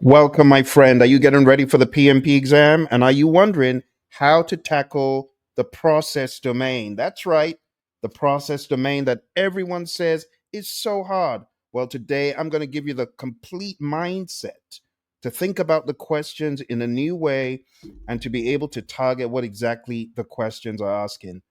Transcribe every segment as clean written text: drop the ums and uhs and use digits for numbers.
Welcome, my friend. Are you getting ready for the PMP exam? And are you wondering how to tackle the process domain? That's right, the process domain that everyone says is so hard. Well, today I'm going to give you the complete mindset to think about the questions in a new way and to be able to target what exactly the questions are asking.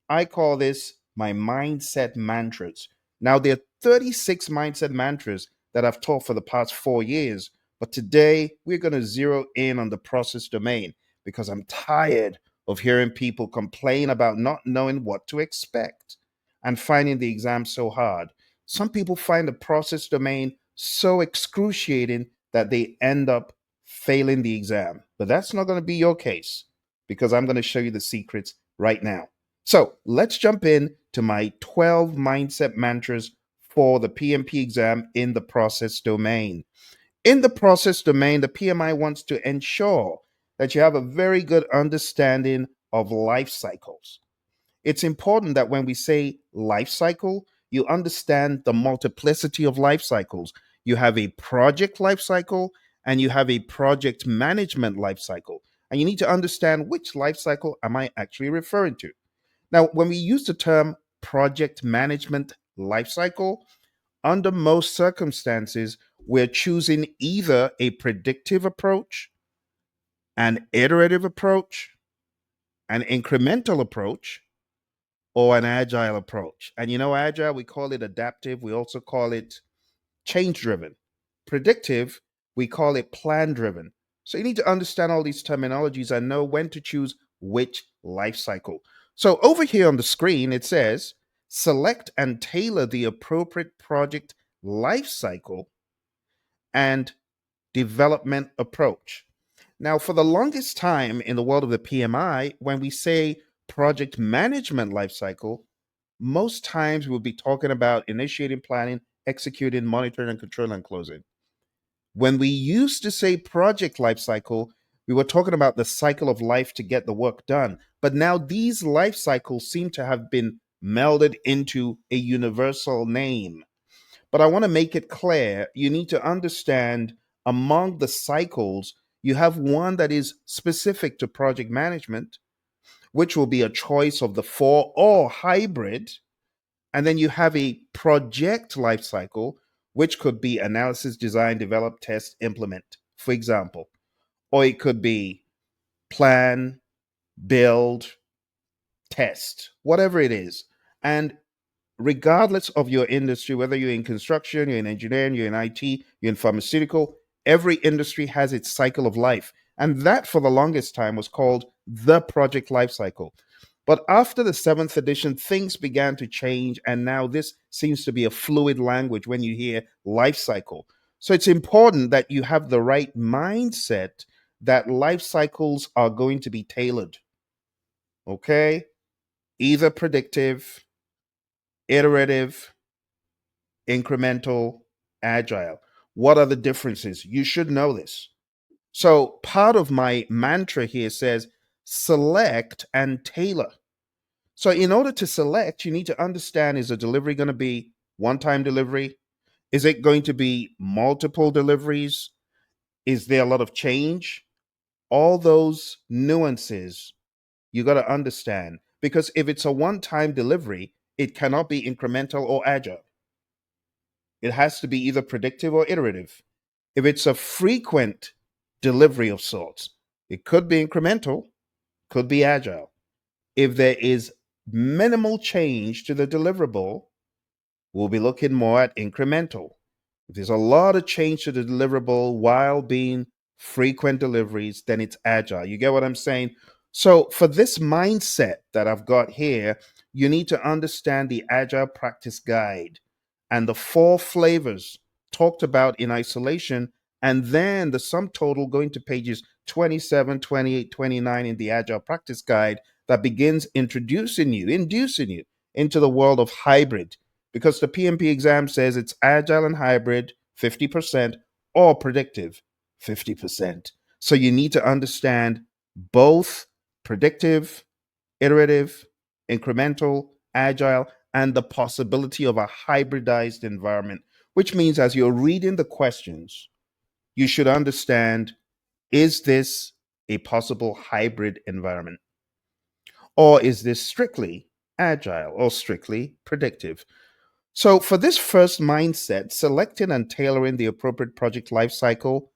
I call this my mindset mantras. Now, there are 36 mindset mantras that I've taught for the past 4 years, but today we're going to zero in on the process domain because I'm tired of hearing people complain about not knowing what to expect and finding the exam so hard. Some people find the process domain so excruciating that they end up failing the exam. But that's not going to be your case because I'm going to show you the secrets right now. So let's jump in to my 12 mindset mantras for the PMP exam in the process domain. In the process domain, the PMI wants to ensure that you have a very good understanding of life cycles. It's important that when we say life cycle, you understand the multiplicity of life cycles. You have a project life cycle and you have a project management life cycle. And you need to understand which life cycle am I actually referring to. Now, when we use the term project management life cycle, under most circumstances, we're choosing either a predictive approach, an iterative approach, an incremental approach, or an agile approach. And agile, we call it adaptive. We also call it change driven. Predictive, we call it plan driven. So you need to understand all these terminologies and know when to choose which life cycle. So over here on the screen, it says select and tailor the appropriate project life cycle and development approach. Now, for the longest time in the world of the PMI, when we say project management lifecycle, most times we'll be talking about initiating, planning, executing, monitoring, and controlling and closing. When we used to say project lifecycle, we were talking about the cycle of life to get the work done. But now these life cycles seem to have been melded into a universal name. But I want to make it clear you need to understand among the cycles, you have one that is specific to project management, which will be a choice of the four or hybrid. And then you have a project life cycle, which could be analysis, design, develop, test, implement, for example. Or it could be plan, build, test, whatever it is. And regardless of your industry, whether you're in construction, you're in engineering, you're in IT, you're in pharmaceutical, every industry has its cycle of life. And that for the longest time was called the project life cycle. But after the seventh edition, things began to change. And now this seems to be a fluid language when you hear life cycle. So it's important that you have the right mindset that life cycles are going to be tailored. Okay? Either predictive, iterative, incremental, agile. What are the differences? You should know this. So, part of my mantra here says select and tailor. So, in order to select, you need to understand, is the delivery going to be one time delivery? Is it going to be multiple deliveries? Is there a lot of change? All those nuances you got to understand because if it's a one time delivery, it cannot be incremental or agile. It has to be either predictive or iterative. If it's a frequent delivery of sorts, it could be incremental, could be agile. If there is minimal change to the deliverable, we'll be looking more at incremental. If there's a lot of change to the deliverable while being frequent deliveries, then it's agile. You get what I'm saying? So, for this mindset that I've got here, you need to understand the Agile Practice Guide and the four flavors talked about in isolation, and then the sum total going to pages 27, 28, 29 in the Agile Practice Guide that begins inducing you into the world of hybrid because the PMP exam says it's agile and hybrid 50% or predictive 50%. So you need to understand both predictive, iterative, incremental, agile, and the possibility of a hybridized environment, which means as you're reading the questions, you should understand, is this a possible hybrid environment? Or is this strictly agile or strictly predictive? So, for this first mindset, selecting and tailoring the appropriate project lifecycle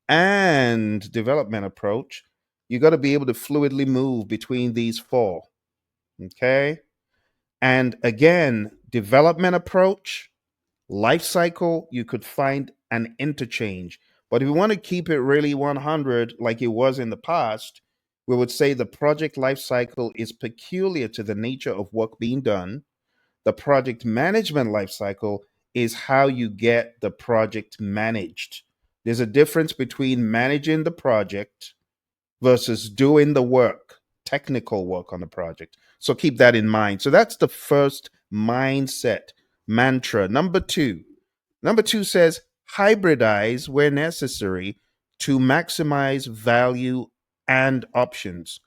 and development approach, you got to be able to fluidly move between these four. Okay. And again, development approach, life cycle, you could find an interchange. But if you want to keep it really 100 like it was in the past, we would say the project life cycle is peculiar to the nature of work being done. The project management life cycle is how you get the project managed. There's a difference between managing the project versus doing the work, technical work on the project. So keep that in mind. So that's the first mindset mantra. Number two says hybridize where necessary to maximize value and options.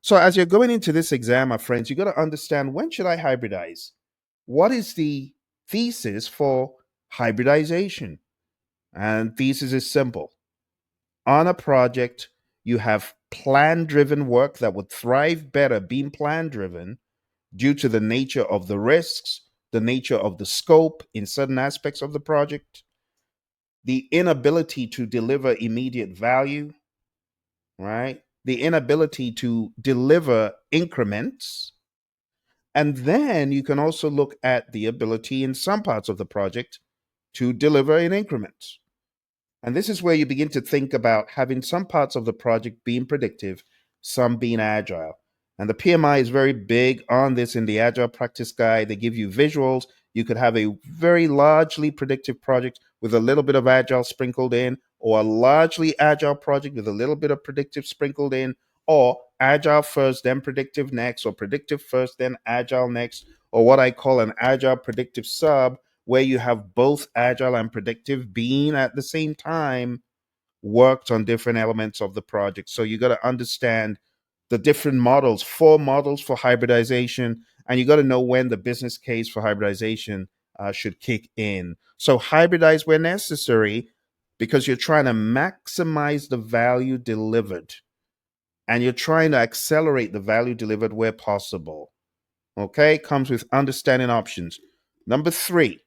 So as you're going into this exam, my friends, you got to understand, when should I hybridize? What is the thesis for hybridization? And thesis is simple. On a project, you have plan driven work that would thrive better being plan driven due to the nature of the risks, the nature of the scope in certain aspects of the project, the inability to deliver immediate value, right? The inability to deliver increments. And then you can also look at the ability in some parts of the project to deliver in increments. And this is where you begin to think about having some parts of the project being predictive, some being agile. And the PMI is very big on this in the Agile Practice Guide. They give you visuals. You could have a very largely predictive project with a little bit of agile sprinkled in, or a largely agile project with a little bit of predictive sprinkled in, or agile first, then predictive next, or predictive first, then agile next, or what I call an agile predictive sub, where you have both agile and predictive being at the same time worked on different elements of the project. So you got to understand the different models, four models for hybridization, and you got to know when the business case for hybridization should kick in. So hybridize where necessary, because you're trying to maximize the value delivered, and you're trying to accelerate the value delivered where possible. Okay, comes with understanding options. Number three,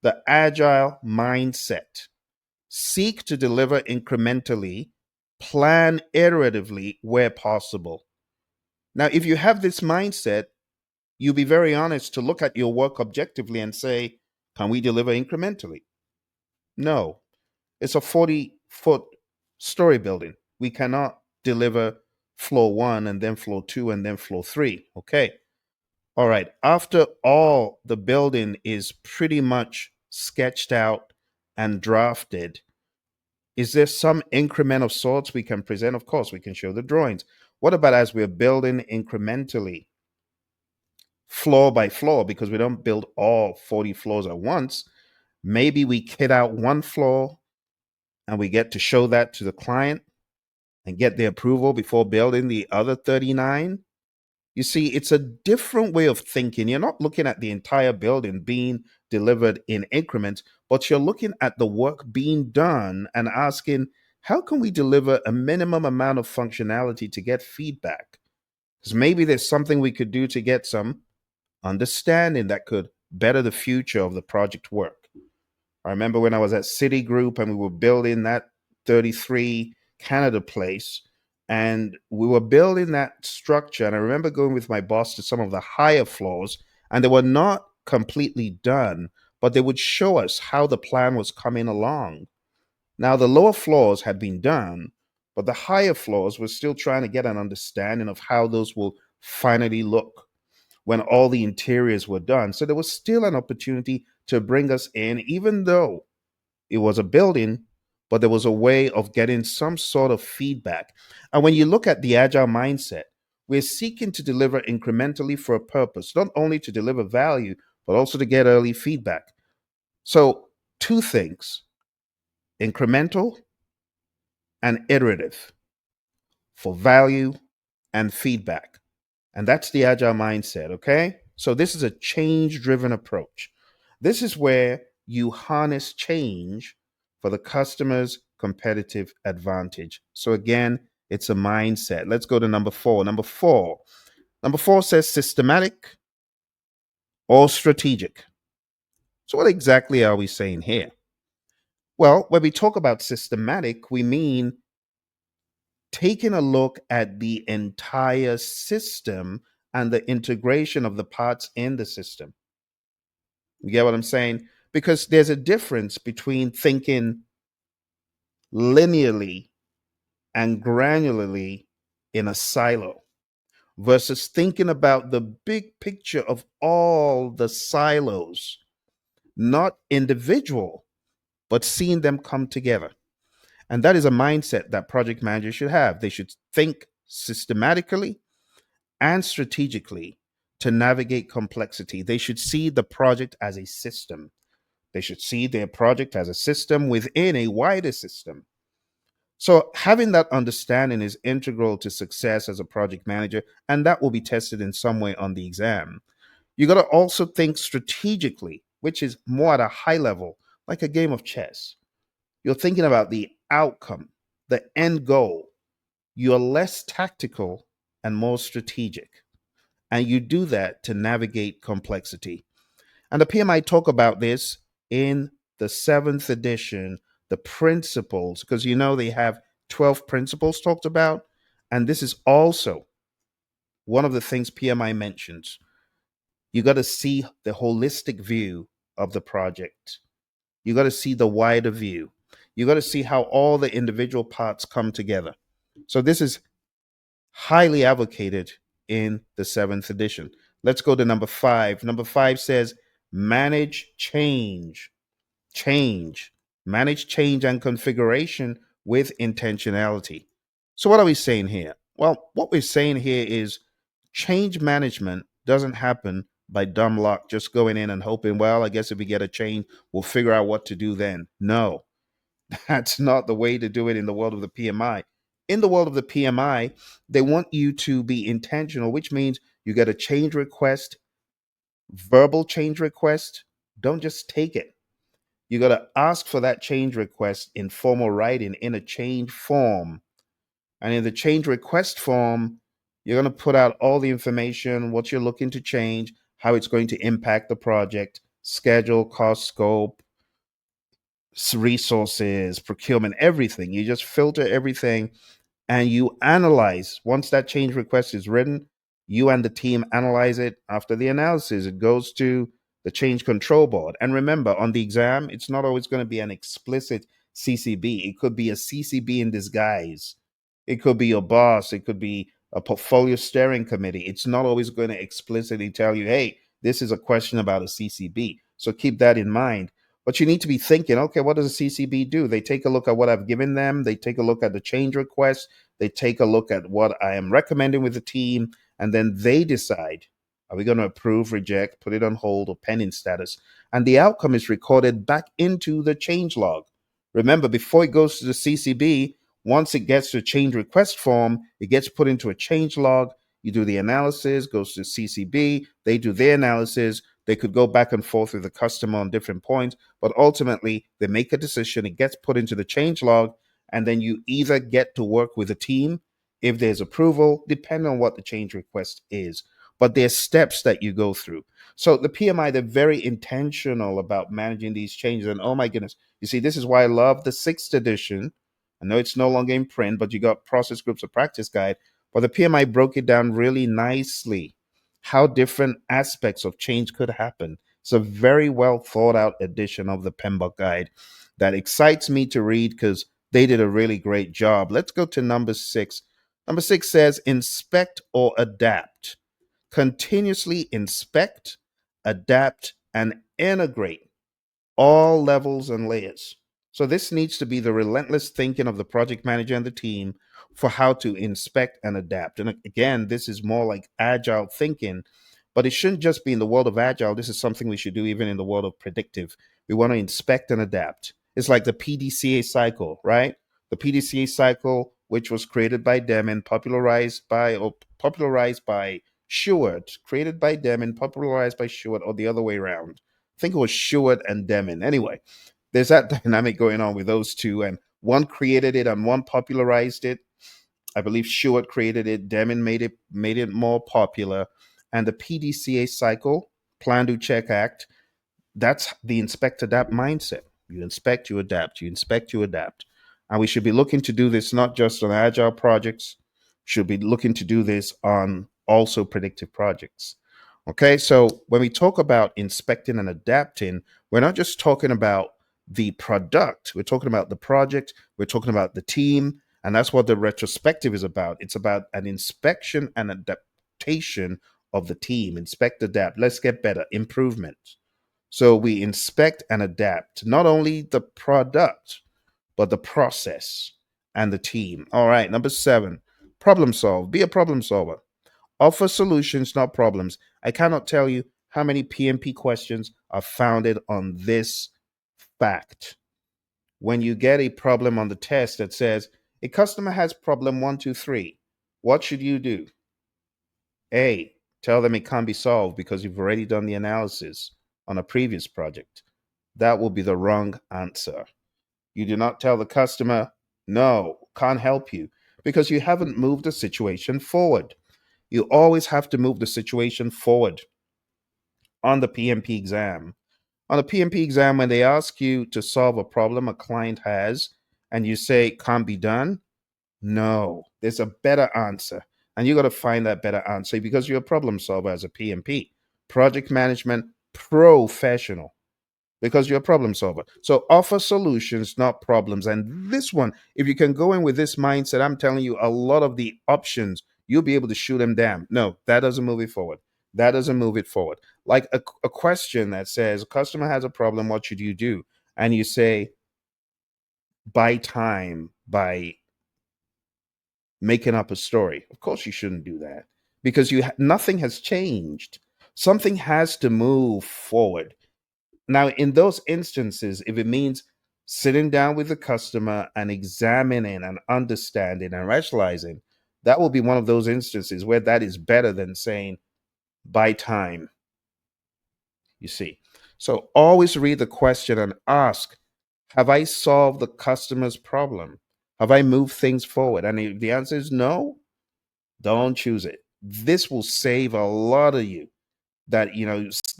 the agile mindset. Seek to deliver incrementally, plan iteratively where possible. Now, if you have this mindset, you'll be very honest to look at your work objectively and say, can we deliver incrementally? No. It's a 40-foot story building. We cannot deliver floor one and then floor two and then floor three. Okay. All right. After all the building is pretty much sketched out and drafted, is there some increment of sorts we can present? Of course, we can show the drawings. What about as we're building incrementally, floor by floor, because we don't build all 40 floors at once? Maybe we kit out one floor and we get to show that to the client and get the approval before building the other 39. You see, it's a different way of thinking. You're not looking at the entire building being delivered in increments, but you're looking at the work being done and asking, how can we deliver a minimum amount of functionality to get feedback? Because maybe there's something we could do to get some understanding that could better the future of the project work. I remember when I was at Citigroup and we were building that 33 Canada place, and we were building that structure. And I remember going with my boss to some of the higher floors, and they were not completely done, but they would show us how the plan was coming along. Now, the lower floors had been done, but the higher floors were still trying to get an understanding of how those will finally look when all the interiors were done. So there was still an opportunity to bring us in, even though it was a building, but there was a way of getting some sort of feedback. And when you look at the agile mindset, we're seeking to deliver incrementally for a purpose, not only to deliver value, but also to get early feedback. So, two things: incremental and iterative for value and feedback. And that's the agile mindset, okay? So this is a change driven approach. This is where you harness change for the customer's competitive advantage. So again, it's a mindset. Let's go to number four. Number four says systematic or strategic. So what exactly are we saying here? Well, when we talk about systematic, we mean taking a look at the entire system and the integration of the parts in the system. You get what I'm saying? Because there's a difference between thinking linearly and granularly in a silo versus thinking about the big picture of all the silos, not individual, but seeing them come together. And that is a mindset that project managers should have. They should think systematically and strategically to navigate complexity. They should see the project as a system. They should see their project as a system within a wider system. So, having that understanding is integral to success as a project manager, and that will be tested in some way on the exam. You got to also think strategically, which is more at a high level, like a game of chess. You're thinking about the outcome, the end goal. You're less tactical and more strategic. And you do that to navigate complexity. And the PMI talk about this in the seventh edition, the principles, because they have 12 principles talked about. And this is also one of the things PMI mentions. You got to see the holistic view of the project. You got to see the wider view. You got to see how all the individual parts come together. So this is highly advocated in the seventh edition. Let's go to number five. Number five says manage change. Change. Manage change and configuration with intentionality. So, what are we saying here? Well, what we're saying here is change management doesn't happen by dumb luck, just going in and hoping, well, I guess if we get a change, we'll figure out what to do then. No, that's not the way to do it in the world of the PMI. In the world of the PMI, they want you to be intentional, which means you get a change request, verbal change request. Don't just take it. You got to ask for that change request in formal writing in a change form. And in the change request form, you're going to put out all the information, what you're looking to change, how it's going to impact the project, schedule, cost, scope, resources, procurement, everything. You just filter everything and you analyze. Once that change request is written, you and the team analyze it. After the analysis, it goes to the change control board. And remember, on the exam, it's not always going to be an explicit CCB. It could be a CCB in disguise. It could be your boss. It could be a portfolio steering committee. It's not always going to explicitly tell you, hey, this is a question about a CCB. So keep that in mind. But you need to be thinking, okay, what does a CCB do? They take a look at what I've given them. They take a look at the change request. They take a look at what I am recommending with the team. And then they decide, are we going to approve, reject, put it on hold, or pending status? And the outcome is recorded back into the change log. Remember, before it goes to the CCB, once it gets to a change request form, it gets put into a change log. You do the analysis, goes to CCB. They do their analysis. They could go back and forth with the customer on different points, but ultimately they make a decision. It gets put into the change log, and then you either get to work with a team if there's approval, depending on what the change request is. But there's steps that you go through. So the PMI, they're very intentional about managing these changes. And oh my goodness, you see, this is why I love the sixth edition. I know it's no longer in print, but you got process groups, a practice guide. But the PMI broke it down really nicely how different aspects of change could happen. It's a very well thought out edition of the PMBOK guide that excites me to read because they did a really great job. Let's go to number six. Number six says inspect or adapt. Continuously inspect, adapt, and integrate all levels and layers. So this needs to be the relentless thinking of the project manager and the team for how to inspect and adapt. And again, this is more like agile thinking, but it shouldn't just be in the world of agile. This is something we should do even in the world of predictive. We want to inspect and adapt. It's like the PDCA cycle, right? The PDCA cycle, which was created by them and popularized by Stewart, created by them and popularized by Stewart, or the other way around. I think it was Stewart and Deming. Anyway, there's that dynamic going on with those two. And One created it and one popularized it. I believe Stewart created it. Deming made it more popular. And the PDCA cycle, Plan Do Check Act, that's the inspect adapt mindset. You inspect, you adapt, you inspect, you adapt. And we should be looking to do this not just on agile projects, should be looking to do this on also predictive projects. Okay, so when we talk about inspecting and adapting, we're not just talking about the product, we're talking about the project, we're talking about the team, and that's what the retrospective is about. It's about an inspection and adaptation of the team. Inspect, adapt, let's get better, improvement. So we inspect and adapt not only the product, but the process and the team. All right, number 7, problem solve. Be a problem solver. Offer solutions, not problems. I cannot tell you how many PMP questions are founded on this fact. When you get a problem on the test that says, a customer has problem 1, 2, 3, what should you do? A, tell them it can't be solved because you've already done the analysis on a previous project. That will be the wrong answer. You do not tell the customer, no, can't help you, because you haven't moved the situation forward. You always have to move the situation forward on the PMP exam. On the PMP exam, when they ask you to solve a problem a client has and you say can't be done, no, there's a better answer. And you got to find that better answer because you're a problem solver as a PMP, project management professional, because you're a problem solver. So offer solutions, not problems. And this one, if you can go in with this mindset, I'm telling you, a lot of the options, you'll be able to shoot them down. No, that doesn't move it forward. That doesn't move it forward. Like a question that says, a customer has a problem, what should you do? And you say, buy time by making up a story. Of course, you shouldn't do that because nothing has changed. Something has to move forward. Now, in those instances, if it means sitting down with the customer and examining and understanding and rationalizing, that will be one of those instances where that is better than saying, buy time, you see. So always read the question and ask, have I solved the customer's problem? Have I moved things forward? And if the answer is no, don't choose it. This will save a lot of you that,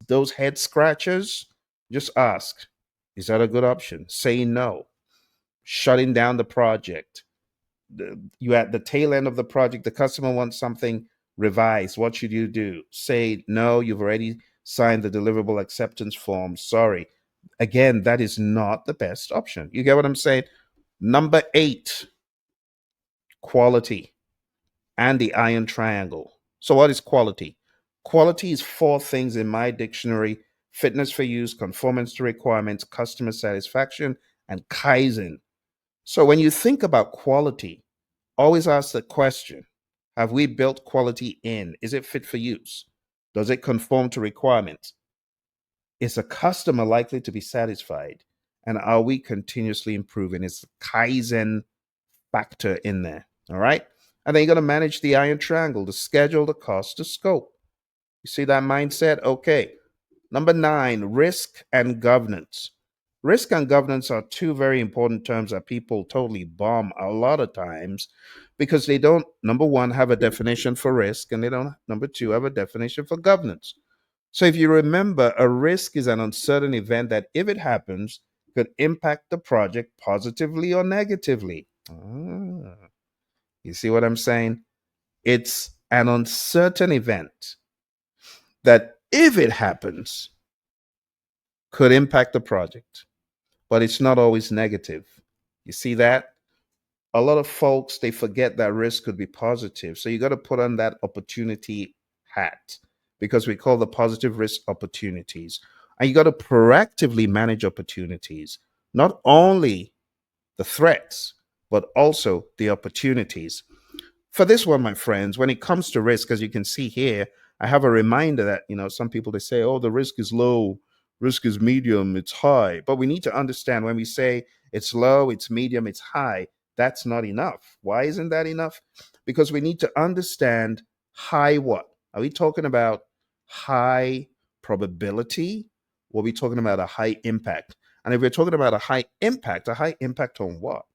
those head scratchers. Just ask, is that a good option? Say no. Shutting down the project. You at the tail end of the project, the customer wants something revised. What should you do? Say no, you've already signed the deliverable acceptance form. Sorry. Again, that is not the best option. You get what I'm saying? Number 8, quality and the iron triangle. So, what is quality? Quality is 4 things in my dictionary: fitness for use, conformance to requirements, customer satisfaction, and Kaizen. So, when you think about quality, always ask the question: have we built quality in? Is it fit for use? Does it conform to requirements? Is the customer likely to be satisfied? And are we continuously improving? Is the Kaizen factor in there? All right. And then you got to manage the iron triangle: the schedule, the cost, the scope. You see that mindset? Okay. Number 9, risk and governance. Risk and governance are 2 very important terms that people totally bomb a lot of times because they don't, number 1, have a definition for risk, and they don't, number 2, have a definition for governance. So if you remember, a risk is an uncertain event that, if it happens, could impact the project positively or negatively. You see what I'm saying? It's an uncertain event that, if it happens, could impact the project, but it's not always negative. You see that? A lot of folks, they forget that risk could be positive. So you got to put on that opportunity hat, because we call the positive risk opportunities. And you got to proactively manage opportunities, not only the threats, but also the opportunities. For this one, my friends, when it comes to risk, as you can see here, I have a reminder that, some people, they say, oh, the risk is low, risk is medium, it's high. But we need to understand, when we say it's low, it's medium, it's high, that's not enough. Why isn't that enough? Because we need to understand high what? Are we talking about high probability? Or are we talking about a high impact? And if we're talking about a high impact on what?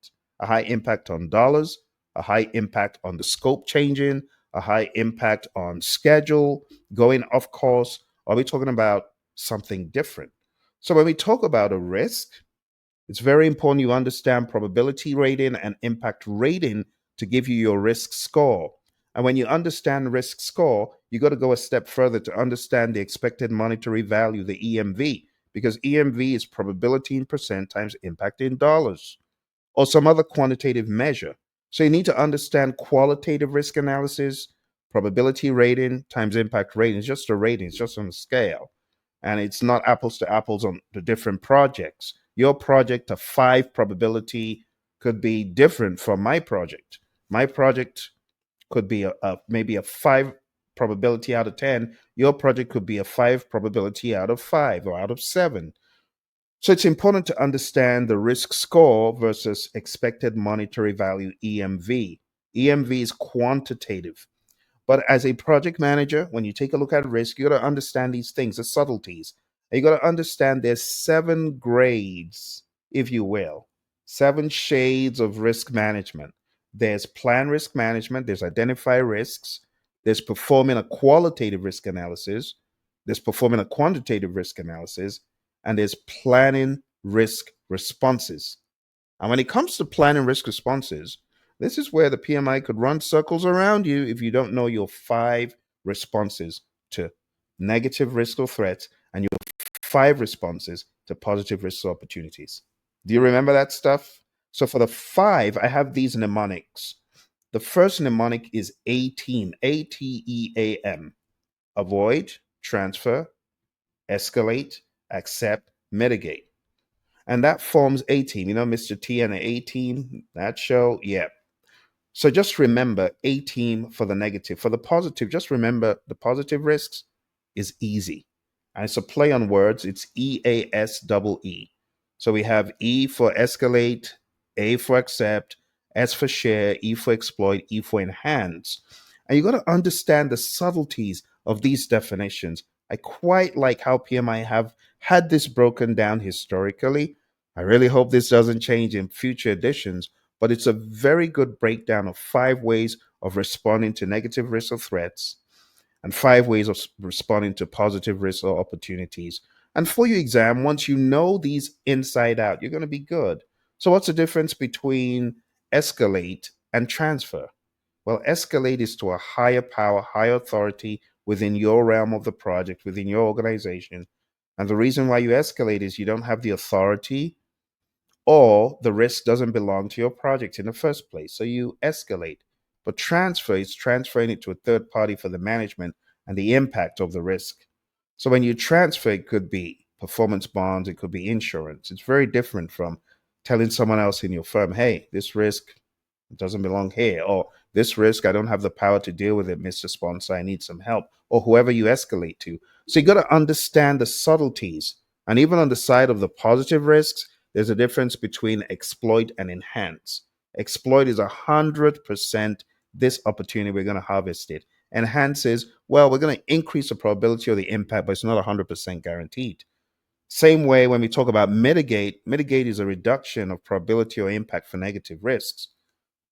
a high impact on dollars, a high impact on the scope changing, a high impact on schedule, going off course? Or are we talking about something different? So when we talk about a risk, it's very important you understand probability rating and impact rating to give you your risk score. And when you understand risk score, you got to go a step further to understand the expected monetary value, the EMV, because EMV is probability in percent times impact in dollars or some other quantitative measure. So you need to understand qualitative risk analysis, probability rating times impact rating. It's just a rating, it's just on a scale. And it's not apples to apples on the different projects. Your project, a five probability, could be different from my project. My project could be maybe a five probability out of 10. Your project could be a five probability out of five or out of seven. So it's important to understand the risk score versus expected monetary value, EMV. EMV is quantitative. But as a project manager, when you take a look at risk, you got to understand these things, the subtleties. And you got to understand there's seven grades, if you will, seven shades of risk management. There's plan risk management, there's identify risks, there's performing a qualitative risk analysis, there's performing a quantitative risk analysis, and there's planning risk responses. And when it comes to planning risk responses, this is where the PMI could run circles around you if you don't know your five responses to negative risk or threats and your five responses to positive risks or opportunities. Do you remember that stuff? So for the five, I have these mnemonics. The first mnemonic is ATEAM, ATEAM. Avoid, transfer, escalate, accept, mitigate. And that forms A team. You know, Mr. T and the A team, that show. Yeah. So just remember A team for the negative. For the positive, just remember the positive risks is easy. And it's a play on words. It's EASEE. So we have E for escalate, A for accept, S for share, E for exploit, E for enhance. And you got to understand the subtleties of these definitions. I quite like how PMI have had this broken down historically. I really hope this doesn't change in future editions, but it's a very good breakdown of five ways of responding to negative risks or threats and five ways of responding to positive risks or opportunities. And for your exam, once you know these inside out, you're going to be good. So, what's the difference between escalate and transfer? Well, escalate is to a higher power, higher authority within your realm of the project, within your organization. And the reason why you escalate is you don't have the authority or the risk doesn't belong to your project in the first place. So you escalate. But transfer is transferring it to a third party for the management and the impact of the risk. So when you transfer, it could be performance bonds, it could be insurance. It's very different from telling someone else in your firm, hey, this risk doesn't belong here, or this risk, I don't have the power to deal with it, Mr. Sponsor, I need some help, or whoever you escalate to. So you got to understand the subtleties. And even on the side of the positive risks, there's a difference between exploit and enhance. Exploit is 100% this opportunity, we're going to harvest it. Enhance is, well, we're going to increase the probability of the impact, but it's not 100% guaranteed. Same way when we talk about mitigate, mitigate is a reduction of probability or impact for negative risks.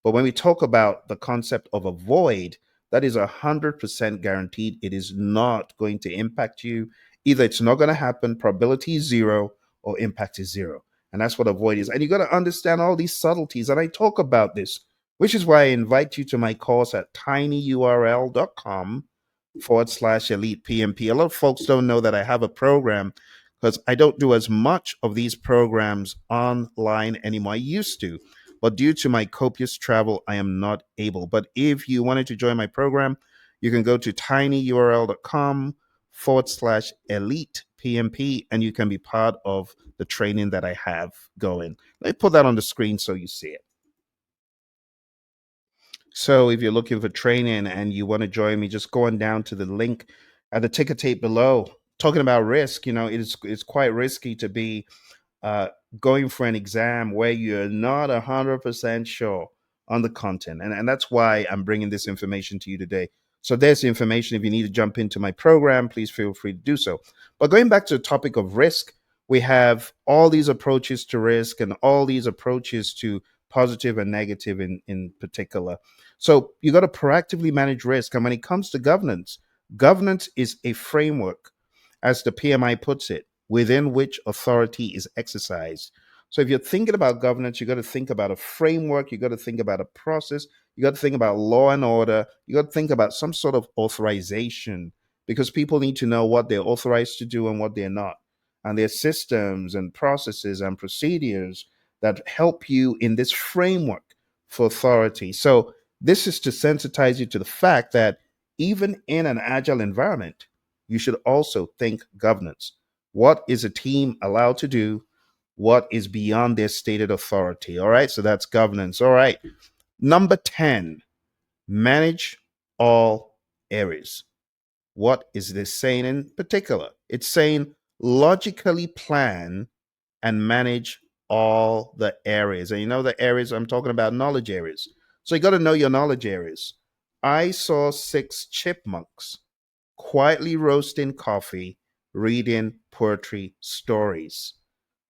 But when we talk about the concept of avoid, that is 100% guaranteed. It is not going to impact you. Either it's not going to happen, probability is zero, or impact is zero. And that's what avoid is. And you got to understand all these subtleties. And I talk about this, which is why I invite you to my course at tinyurl.com/elite PMP. A lot of folks don't know that I have a program because I don't do as much of these programs online anymore. I used to, but due to my copious travel, I am not able. But if you wanted to join my program, you can go to tinyurl.com/elite PMP and you can be part of the training that I have going. Let me put that on the screen so you see it. So if you're looking for training and you want to join me, just go on down to the link at the ticker tape below. Talking about risk, it's quite risky to be uh, going for an exam where you're not 100% sure on the content. And that's why I'm bringing this information to you today. So there's the information. If you need to jump into my program, please feel free to do so. But going back to the topic of risk, we have all these approaches to risk and all these approaches to positive and negative in particular. So you got to proactively manage risk. And when it comes to governance, governance is a framework, as the PMI puts it, within which authority is exercised. So if you're thinking about governance, you got to think about a framework, you got to think about a process, you got to think about law and order, you got to think about some sort of authorization, because people need to know what they're authorized to do and what they're not. And there's systems and processes and procedures that help you in this framework for authority. So this is to sensitize you to the fact that even in an agile environment, you should also think governance. What is a team allowed to do? What is beyond their stated authority? All right, so that's governance. All right, number 10, manage all areas. What is this saying in particular? It's saying logically plan and manage all the areas. And you know the areas I'm talking about, knowledge areas. So you got to know your knowledge areas. I saw 6 chipmunks quietly roasting coffee, reading poetry stories.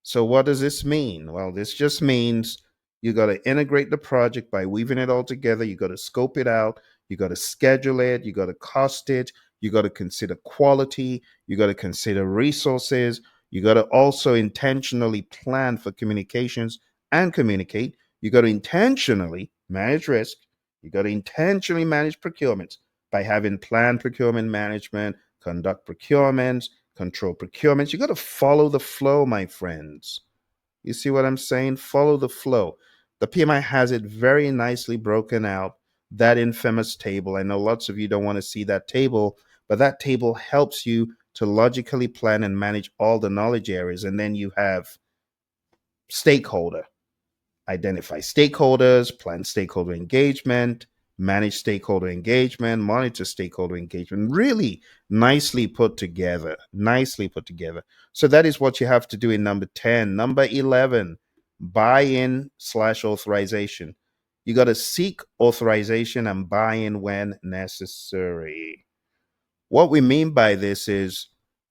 So, what does this mean? Well, this just means you got to integrate the project by weaving it all together. You got to scope it out. You got to schedule it. You got to cost it. You got to consider quality. You got to consider resources. You got to also intentionally plan for communications and communicate. You got to intentionally manage risk. You got to intentionally manage procurement by having planned procurement management, conduct procurements, control procurements. You got to follow the flow, my friends. You see what I'm saying? Follow the flow. The PMI has it very nicely broken out, that infamous table. I know lots of you don't want to see that table, but that table helps you to logically plan and manage all the knowledge areas. And then you have stakeholder. Identify stakeholders, plan stakeholder engagement, manage stakeholder engagement, monitor stakeholder engagement. Really nicely put together. Nicely put together. So that is what you have to do in number 10. Number 11, buy in slash authorization. You got to seek authorization and buy in when necessary. What we mean by this is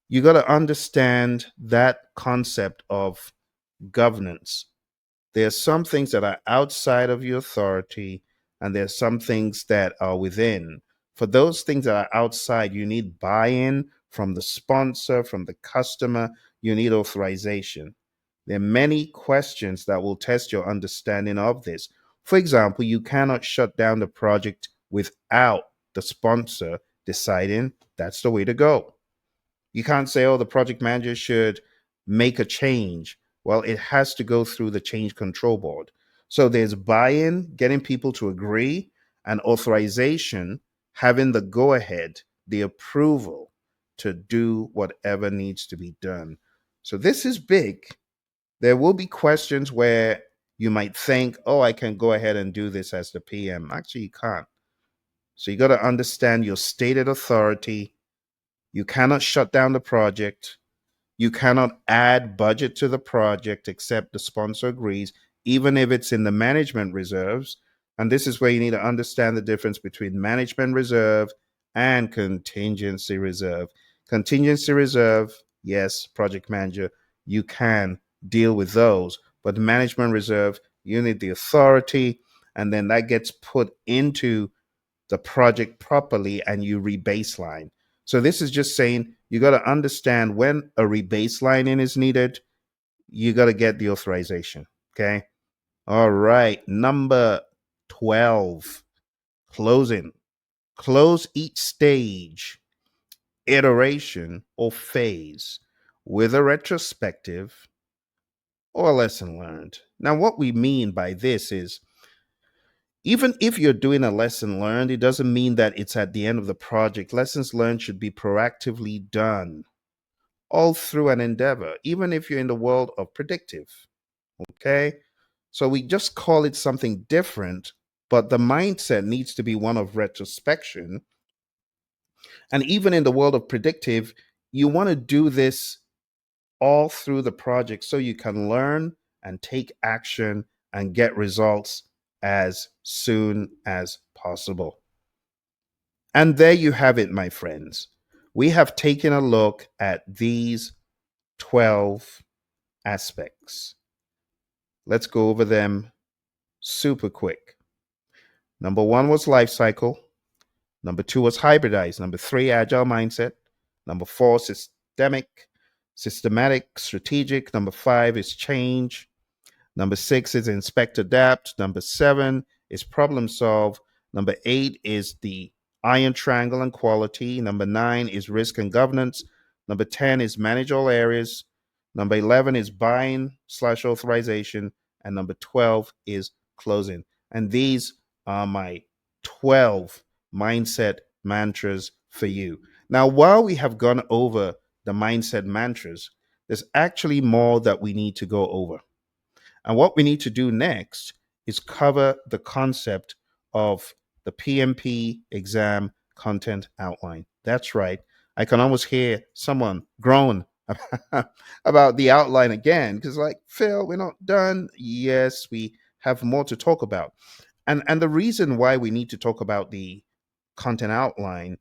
you got to understand that concept of governance. There are some things that are outside of your authority, and there are some things that are within. For those things that are outside, you need buy in from the sponsor, from the customer, you need authorization. There are many questions that will test your understanding of this. For example, you cannot shut down the project without the sponsor deciding that's the way to go. You can't say, oh, the project manager should make a change. Well, it has to go through the change control board. So there's buy in, getting people to agree, and authorization, having the go ahead, the approval to do whatever needs to be done. So this is big. There will be questions where you might think, oh, I can go ahead and do this as the PM. Actually, you can't. So you got to understand your stated authority. You cannot shut down the project. You cannot add budget to the project except the sponsor agrees, even if it's in the management reserves. And this is where you need to understand the difference between management reserve and contingency reserve. Contingency reserve, yes, project manager, you can deal with those. But the management reserve, you need the authority, and then that gets put into the project properly and you rebaseline. So this is just saying you got to understand when a rebaselining is needed, you got to get the authorization. Okay. All right. Number 12, closing. Close each stage, iteration, or phase with a retrospective or a lesson learned. Now, what we mean by this is even if you're doing a lesson learned, it doesn't mean that it's at the end of the project. Lessons learned should be proactively done all through an endeavor, even if you're in the world of predictive. Okay. So we just call it something different, but the mindset needs to be one of retrospection. And even in the world of predictive, you want to do this all through the project so you can learn and take action and get results as soon as possible. And there you have it, my friends. We have taken a look at these 12 aspects. Let's go over them super quick. Number one was life cycle. Number two was hybridized. Number three, agile mindset. Number four, systematic, strategic. Number five is change. Number six is inspect, adapt. Number seven is problem solve. Number eight is the iron triangle and quality. Number nine is risk and governance. Number 10 is manage all areas. Number 11 is buying slash authorization. And number 12 is closing. And these are my 12 mindset mantras for you. Now, while we have gone over the mindset mantras, there's actually more that we need to go over. And what we need to do next is cover the concept of the PMP exam content outline. That's right. I can almost hear someone groan about the outline again because, like, Phil, we're not done. Yes, we have more to talk about. And the reason why we need to talk about the content outline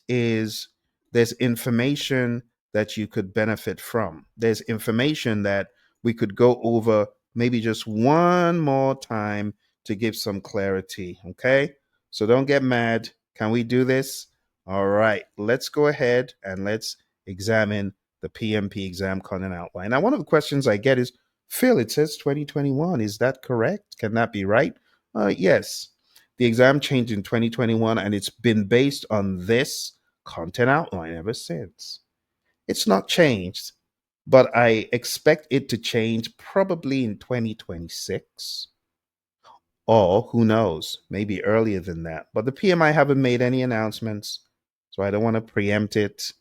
is there's information that you could benefit from. There's information that we could go over maybe just one more time to give some clarity. Okay. So don't get mad. Can we do this? All right. Let's go ahead and let's examine the PMP exam content outline. Now, one of the questions I get is, Phil, it says 2021. Is that correct? Can that be right? Yes. The exam changed in 2021 and it's been based on this content outline ever since. It's not changed, but I expect it to change probably in 2026 or who knows, maybe earlier than that. But the PMI haven't made any announcements, so I don't want to preempt it,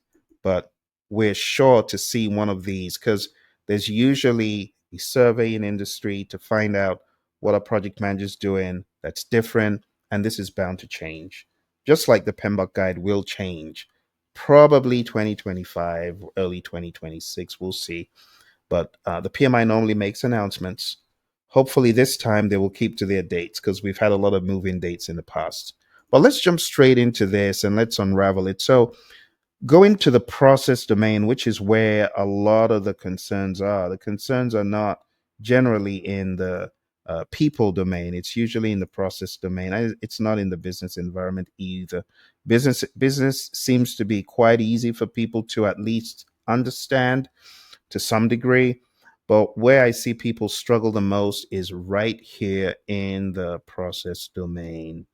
but we're sure to see one of these because there's usually a survey in industry to find out what a project manager's doing that's different, and this is bound to change. Just like the PMBOK guide will change. Probably 2025, early 2026, we'll see. But the PMI normally makes announcements. Hopefully, this time they will keep to their dates because we've had a lot of moving dates in the past. But let's jump straight into this and let's unravel it. So, go into the process domain, which is where a lot of the concerns are. The concerns are not generally in the people domain. It's usually in the process domain. It's not in the business environment either. Business seems to be quite easy for people to at least understand to some degree. But where I see people struggle the most is right here in the process domain.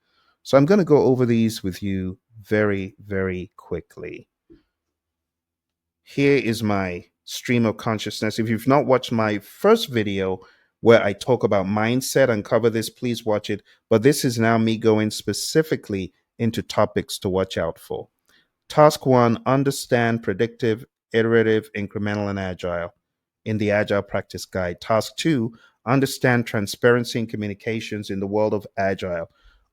So I'm going to go over these with you very, very quickly. Here is my stream of consciousness. If you've not watched my first video where I talk about mindset and cover this, please watch it. But this is now me going specifically into topics to watch out for. Task one, understand predictive, iterative, incremental, and agile in the Agile Practice Guide. Task two, understand transparency and communications in the world of Agile.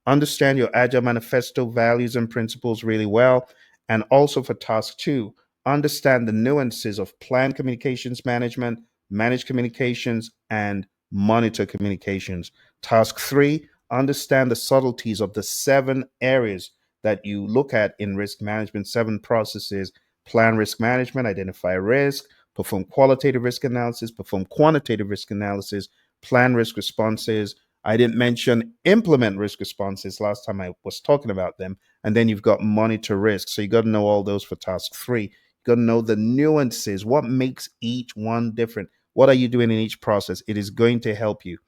Understand your Agile manifesto values and principles really well. And also for task two, understand the nuances of planned communications management, managed communications, and monitor communications. Task three, understand the subtleties of the 7 areas that you look at in risk management, 7 processes: plan risk management, identify risk, perform qualitative risk analysis, perform quantitative risk analysis, plan risk responses. I didn't mention implement risk responses last time I was talking about them. And then you've got monitor risk. So you got to know all those for task 3. You got to know the nuances. What makes each one different? What are you doing in each process? It is going to help you.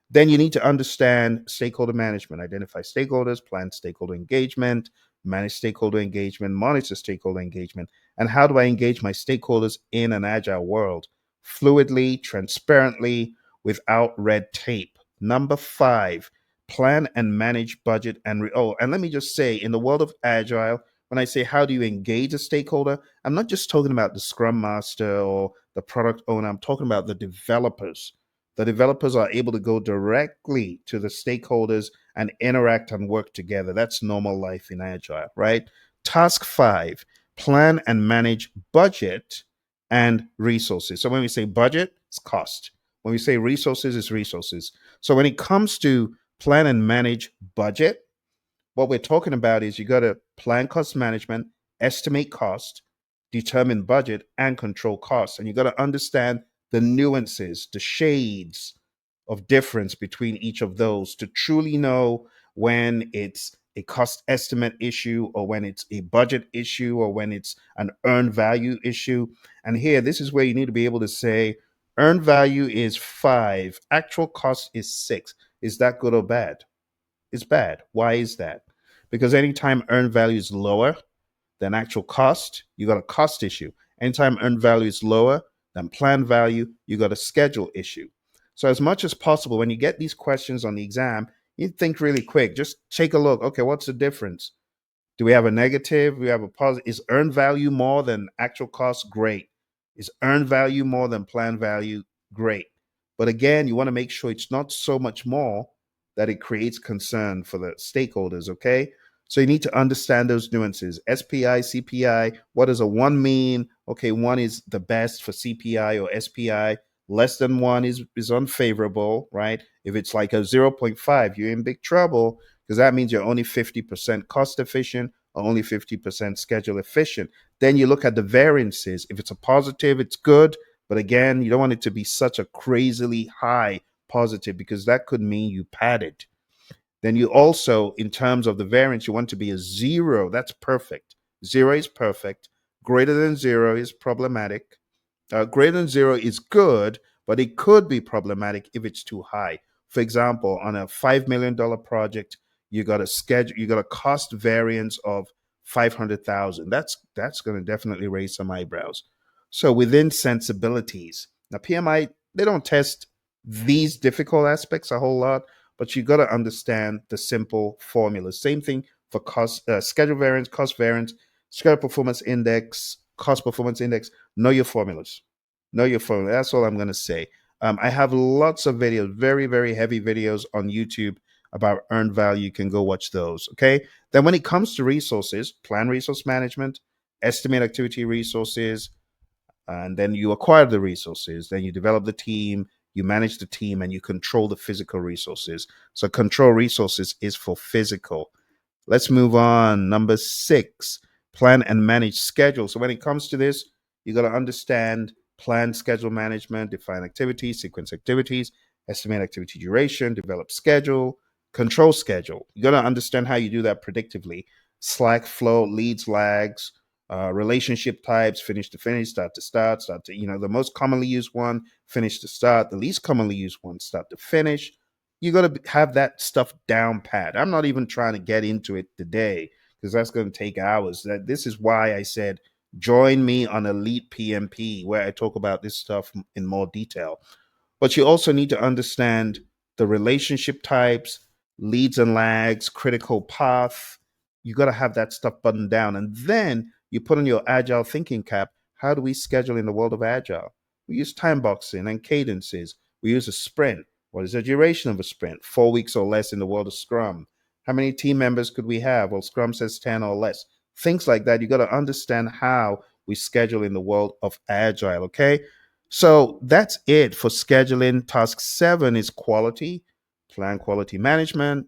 Then you need to understand stakeholder management, identify stakeholders, plan stakeholder engagement, manage stakeholder engagement, monitor stakeholder engagement. And how do I engage my stakeholders in an agile world? Fluidly, transparently, without red tape. Number 5, plan and manage budget and let me just say, in the world of agile, when I say how do you engage a stakeholder, I'm not just talking about the scrum master or the product owner. I'm talking about the developers. The developers are able to go directly to the stakeholders and interact and work together. That's normal life in Agile, right? Task 5, plan and manage budget and resources. So when we say budget, it's cost. When we say resources, it's resources. So when it comes to plan and manage budget, what we're talking about is you got to plan cost management, estimate cost, determine budget, and control costs. And you got to understand the nuances, the shades of difference between each of those to truly know when it's a cost estimate issue or when it's a budget issue or when it's an earned value issue. And here, this is where you need to be able to say earned value is 5, actual cost is 6. Is that good or bad? It's bad. Why is that? Because anytime earned value is lower than actual cost, you got a cost issue. Anytime earned value is lower than planned value, you got a schedule issue. So, as much as possible, when you get these questions on the exam, you think really quick. Just take a look. Okay, what's the difference? Do we have a negative? We have a positive. Is earned value more than actual cost? Great. Is earned value more than planned value? Great. But again, you want to make sure it's not so much more that it creates concern for the stakeholders, okay? So you need to understand those nuances. SPI, CPI, what does a one mean? Okay, one is the best for CPI or SPI. Less than one is unfavorable, right? If it's like a zero point 0.5, you're in big trouble because that means you're only 50% cost efficient or only 50% schedule efficient. Then you look at the variances. If it's a positive, it's good. But again, you don't want it to be such a crazily high positive because that could mean you padded. Then you also, in terms of the variance, you want to be a 0. That's perfect. 0 is perfect. Greater than 0 is problematic. Greater than 0 is good, but it could be problematic if it's too high. For example, on a $5 million project, you got a schedule, you got a cost variance of 500,000. That's going to definitely raise some eyebrows. So within sensibilities, now PMI, they don't test these difficult aspects a whole lot, but you got to understand the simple formula. Same thing for schedule variance, cost variance, schedule performance index, cost performance index. Know your formulas. Know your formula. That's all I'm going to say. I have lots of videos, very, very heavy videos on YouTube about earned value. You can go watch those. Okay. Then when it comes to resources, plan resource management, estimate activity resources, and then you acquire the resources, then you develop the team, you manage the team, and you control the physical resources. So control resources is for physical. Let's move on. Number 6, plan and manage schedule. So when it comes to this, you got to understand plan schedule management, define activities, sequence activities, estimate activity duration, develop schedule, control schedule. You got to understand how you do that predictively. Slack flow, leads, lags, relationship types, finish to finish, start to start, the most commonly used one, finish to start, the least commonly used one, start to finish. You got to have that stuff down pat. I'm not even trying to get into it today because that's going to take hours. This is why I said join me on Elite PMP where I talk about this stuff in more detail. But you also need to understand the relationship types, leads and lags, critical path. You got to have that stuff buttoned down. And then you put on your agile thinking cap. How do we schedule in the world of agile? We use time boxing and cadences. We use a sprint. What is the duration of a sprint? 4 weeks or less in the world of Scrum. How many team members could we have? Well, Scrum says 10 or less. Things like that. You got to understand how we schedule in the world of agile. Okay. So that's it for scheduling. Task 7 is quality, plan quality management,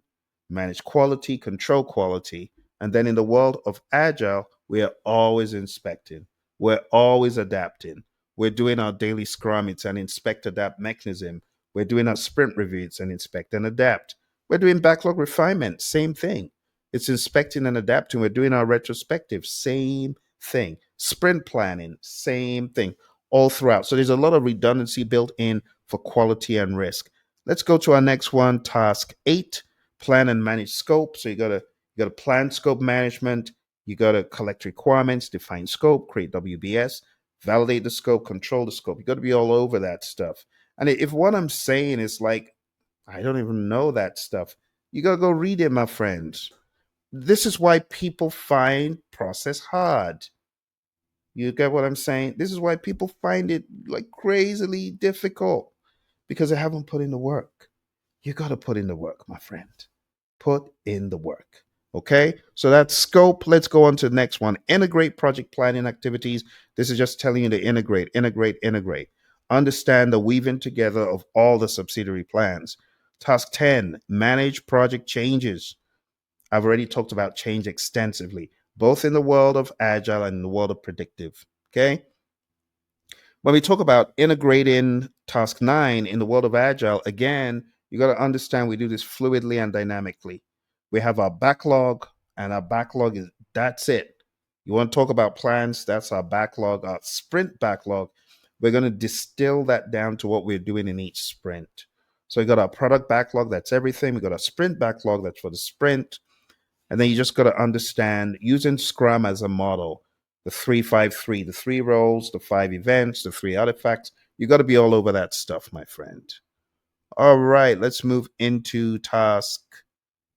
manage quality, control quality. And then in the world of agile, we are always inspecting, we're always adapting. We're doing our daily scrum, it's an inspect adapt mechanism. We're doing our sprint review, it's an inspect and adapt. We're doing backlog refinement, same thing. It's inspecting and adapting. We're doing our retrospective, same thing. Sprint planning, same thing all throughout. So there's a lot of redundancy built in for quality and risk. Let's go to our next one, task 8, plan and manage scope. So you got to plan scope management, you got to collect requirements, define scope, create WBS, validate the scope, control the scope. You got to be all over that stuff. And if what I'm saying is like I don't even know that stuff, you got to go read it, my friends. This is why people find process hard. You get what I'm saying? This is why people find it like crazily difficult because they haven't put in the work. You got to put in the work, my friend. Put in the work. Okay, so that's scope. Let's go on to the next one. Integrate project planning activities. This is just telling you to integrate, integrate, integrate. Understand the weaving together of all the subsidiary plans. Task 10, manage project changes. I've already talked about change extensively, both in the world of agile and in the world of predictive. Okay. When we talk about integrating Task 9, in the world of Agile, again, you got to understand we do this fluidly and dynamically. We have our backlog, and our backlog is that's it. You want to talk about plans? That's our backlog, our sprint backlog. We're going to distill that down to what we're doing in each sprint. So we got our product backlog, that's everything. We got our sprint backlog, that's for the sprint. And then you just got to understand using Scrum as a model, the 353, the three roles, the five events, the three artifacts. You got to be all over that stuff, my friend. All right, let's move into task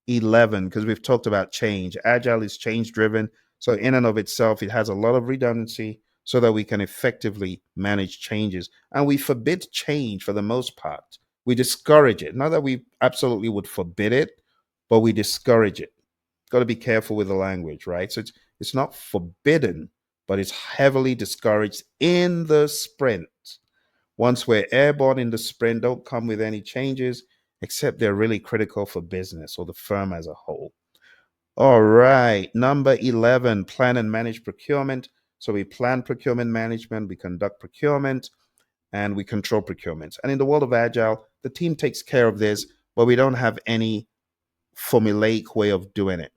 11 because we've talked about change. Agile is change driven. So, in and of itself, it has a lot of redundancy so that we can effectively manage changes. And we forbid change for the most part. We discourage it. Not that we absolutely would forbid it, but we discourage it. Got to be careful with the language, right? So, it's not forbidden, but it's heavily discouraged in the sprint. Once we're airborne in the sprint, don't come with any changes except they're really critical for business or the firm as a whole. All right, number 11, plan and manage procurement. So we plan procurement management, we conduct procurement, and we control procurement. And in the world of Agile, the team takes care of this, but we don't have any formulaic way of doing it.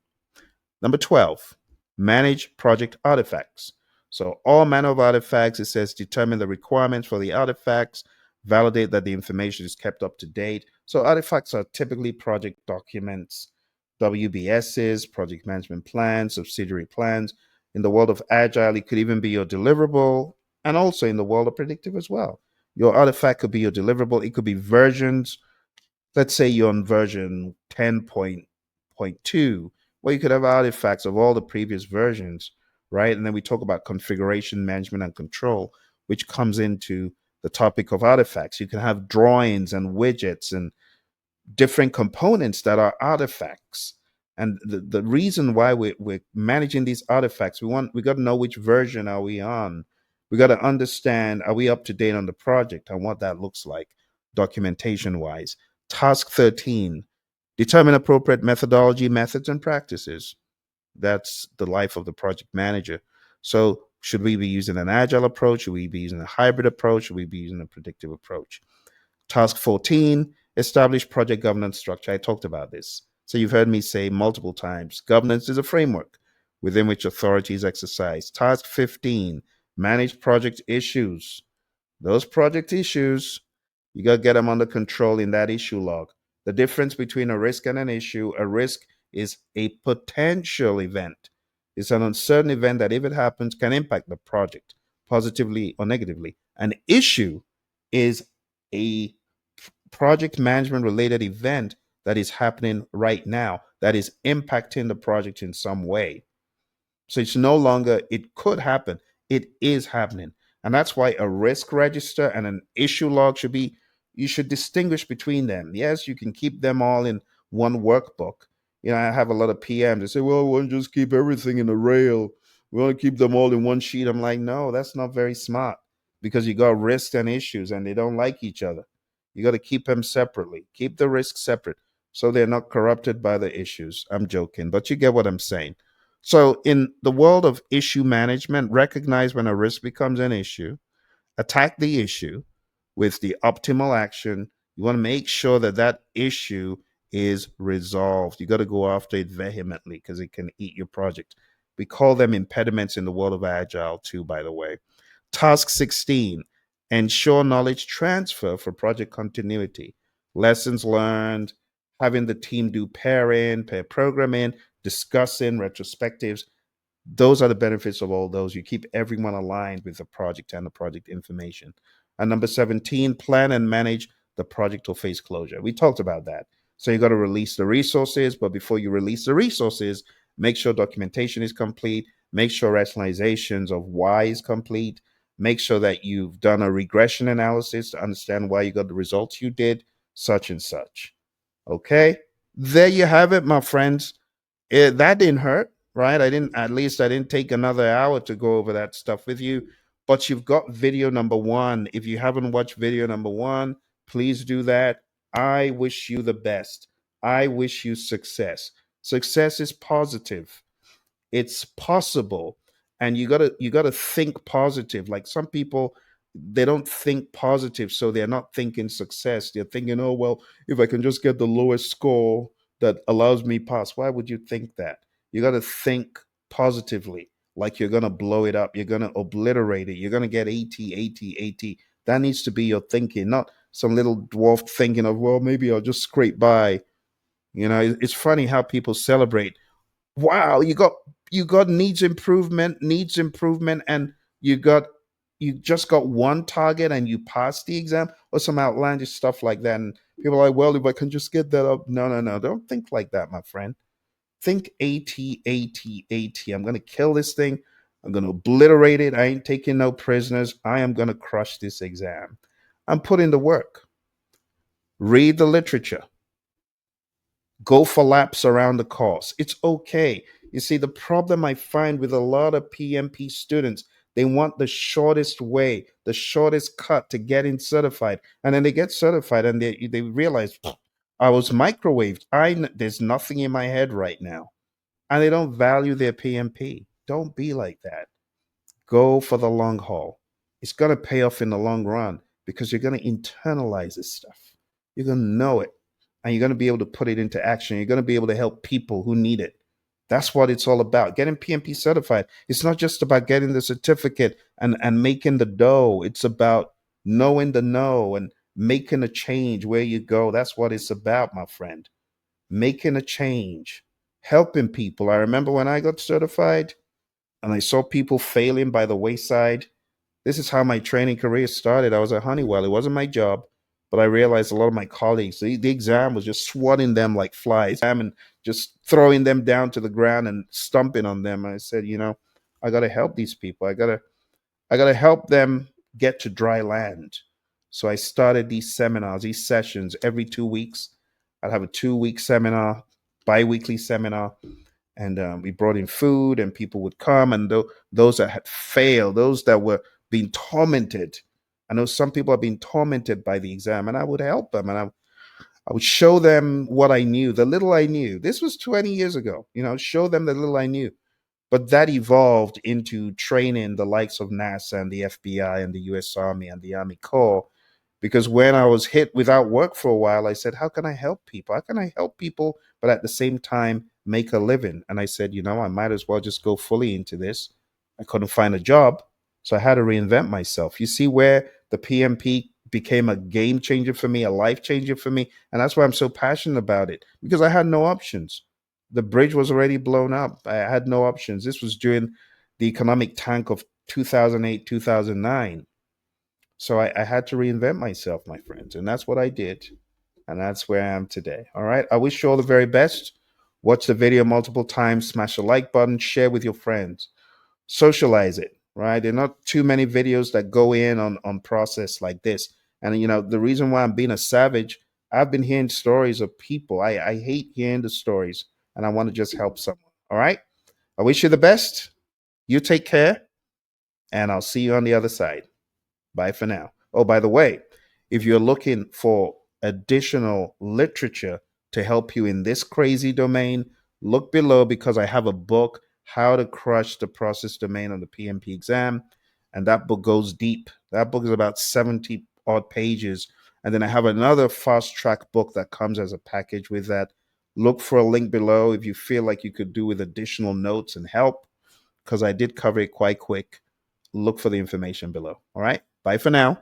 Number 12, manage project artifacts. So, all manner of artifacts, it says determine the requirements for the artifacts, validate that the information is kept up to date. So, artifacts are typically project documents, WBSs, project management plans, subsidiary plans. In the world of Agile, it could even be your deliverable, and also in the world of predictive as well. Your artifact could be your deliverable, it could be versions. Let's say you're on version 10.2, where you could have artifacts of all the previous versions, right? And then we talk about configuration management and control, which comes into the topic of artifacts. You can have drawings and widgets and different components that are artifacts. And the reason why we're managing these artifacts, we got to know which version are we on. We got to understand, are we up to date on the project and what that looks like documentation wise. Task 13, determine appropriate methodology, methods, and practices. That's the life of the project manager. So should we be using an agile approach? Should we be using a hybrid approach? Should we be using a predictive approach? Task 14, establish project governance structure. I talked about this. So you've heard me say multiple times, governance is a framework within which authority is exercised. Task 15, manage project issues. Those project issues, you got to get them under control in that issue log. The difference between a risk and an issue, a risk is a potential event. It's an uncertain event that, if it happens, can impact the project positively or negatively. An issue is a project management related event that is happening right now that is impacting the project in some way. So it's no longer, it could happen, it is happening. And that's why a risk register and an issue log should be, you should distinguish between them. Yes, you can keep them all in one workbook. I have a lot of PMs. They say, well, we want to just keep everything in a rail. We want to keep them all in one sheet. I'm like, no, that's not very smart because you got risks and issues and they don't like each other. You got to keep them separately. Keep the risks separate so they're not corrupted by the issues. I'm joking, but you get what I'm saying. So, in the world of issue management, recognize when a risk becomes an issue, attack the issue with the optimal action. You want to make sure that that issue is resolved. You got to go after it vehemently because it can eat your project. We call them impediments in the world of Agile, too, by the way. Task 16, ensure knowledge transfer for project continuity. Lessons learned, having the team do pairing, pair programming, discussing retrospectives. Those are the benefits of all those. You keep everyone aligned with the project and the project information. And number 17, plan and manage the project or phase closure. We talked about that. So you got to release the resources, but before you release the resources, make sure documentation is complete, make sure rationalizations of why is complete, make sure that you've done a regression analysis to understand why you got the results you did, such and such. Okay? There you have it, my friends. That didn't hurt, right? I didn't take another hour to go over that stuff with you. But you've got video number one. If you haven't watched video number one, please do that. I wish you the best. I wish you success. Success is positive. It's possible. And you gotta think positive. Like some people, they don't think positive, so they're not thinking success. They're thinking, oh well, if I can just get the lowest score that allows me pass. Why would you think that? You got to think positively, like you're going to blow it up, you're going to obliterate it, you're going to get 80, 80, 80. That needs to be your thinking, not some little dwarf thinking of, well, maybe I'll just scrape by. It's funny how people celebrate, wow, you got needs improvement, and you got you just got one target and you passed the exam, or some outlandish stuff like that. And people are like, well, if I can just get that up. No, no, no, don't think like that, my friend. Think 80, 80, 80. I'm going to kill this thing. I'm going to obliterate it. I ain't taking no prisoners. I am going to crush this exam. I'm putting the work. Read the literature. Go for laps around the course. It's okay. You see, the problem I find with a lot of PMP students, they want the shortest way, the shortest cut to get in certified. And then they get certified and they realize, I was microwaved. There's nothing in my head right now. And they don't value their PMP. Don't be like that. Go for the long haul. It's going to pay off in the long run because you're going to internalize this stuff. You're going to know it, and you're going to be able to put it into action. You're going to be able to help people who need it. That's what it's all about. Getting PMP certified. It's not just about getting the certificate and making the dough. It's about knowing the know and making a change where you go. That's what it's about, my friend. Making a change, helping people. I remember when I got certified and I saw people failing by the wayside. This is how my training career started. I was at Honeywell. It wasn't my job, but I realized a lot of my colleagues, the exam was just swatting them like flies and just throwing them down to the ground and stomping on them. And I said, I got to help these people. I got to help them get to dry land. So I started these seminars, these sessions every 2 weeks. I'd have a 2 week seminar, bi-weekly seminar, and we brought in food and people would come, and those that had failed, those that were being tormented. I know some people are being tormented by the exam, and I would help them, and I would show them what I knew, the little I knew. This was 20 years ago. Show them the little I knew. But that evolved into training the likes of NASA and the FBI and the US Army and the Army Corps. Because when I was hit without work for a while, I said, how can I help people? How can I help people, but at the same time make a living? And I said, I might as well just go fully into this. I couldn't find a job, so I had to reinvent myself. You see where the PMP became a game changer for me, a life changer for me. And that's why I'm so passionate about it, because I had no options. The bridge was already blown up. I had no options. This was during the economic tank of 2008, 2009. So I had to reinvent myself, my friends. And that's what I did. And that's where I am today. All right. I wish you all the very best. Watch the video multiple times, smash the like button, share with your friends, socialize it, right? There are not too many videos that go in on process like this. And, the reason why I'm being a savage, I've been hearing stories of people. I hate hearing the stories, and I want to just help someone. All right. I wish you the best. You take care, and I'll see you on the other side. Bye for now. Oh, by the way, if you're looking for additional literature to help you in this crazy domain, look below because I have a book, How to Crush the Process Domain on the PMP exam. And that book goes deep. That book is about 70 odd pages. And then I have another fast track book that comes as a package with that. Look for a link below if you feel like you could do with additional notes and help, because I did cover it quite quick. Look for the information below. All right. Bye for now.